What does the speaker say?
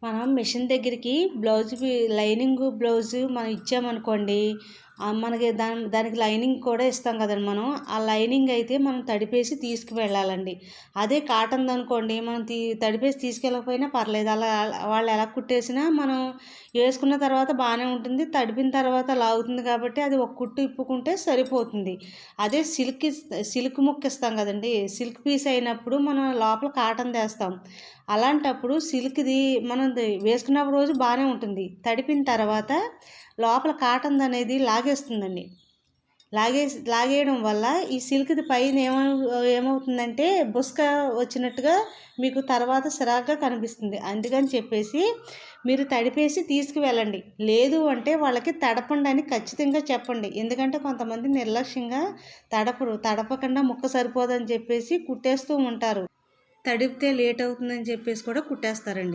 మనం మిషన్ దగ్గరికి lining blouse మనం ఇచ్చామనుకోండి, మనకి దానికి లైనింగ్ కూడా ఇస్తాం కదండి మనం. ఆ లైనింగ్ అయితే మనం తడిపేసి తీసుకువెళ్ళాలండి. అదే కాటన్ది అనుకోండి, మనం తడిపేసి తీసుకెళ్ళకపోయినా పర్లేదు. అలా వాళ్ళు ఎలా కుట్టేసినా మనం వేసుకున్న తర్వాత బాగానే ఉంటుంది. తడిపిన తర్వాత లాగుతుంది కాబట్టి అది ఒక కుట్టు ఇప్పుకుంటే సరిపోతుంది. అదే సిల్క్ ముక్క ఇస్తాం కదండి, సిల్క్ పీస్ అయినప్పుడు మనం లోపల కాటన్ వేస్తాం. అలాంటప్పుడు సిల్క్ది మనం వేసుకున్నప్పుడు రోజు బాగానే ఉంటుంది. తడిపిన తర్వాత లోపల కాటన్ అనేది లాగేస్తుందండి. లాగేయడం వల్ల ఈ సిల్క్ది పైన ఏమవుతుందంటే బుసక వచ్చినట్టుగా మీకు తర్వాత సిరాగ్గా కనిపిస్తుంది. అందుకని చెప్పేసి మీరు తడిపేసి తీసుకువెళ్ళండి. లేదు అంటే వాళ్ళకి తడపండి అని ఖచ్చితంగా చెప్పండి. ఎందుకంటే కొంతమంది నిర్లక్ష్యంగా తడపకుండా ముక్క సరిపోదని చెప్పేసి కుట్టేస్తూ ఉంటారు. తడిపితే లేట్ అవుతుందని చెప్పేసి కూడా కుట్టేస్తారండి.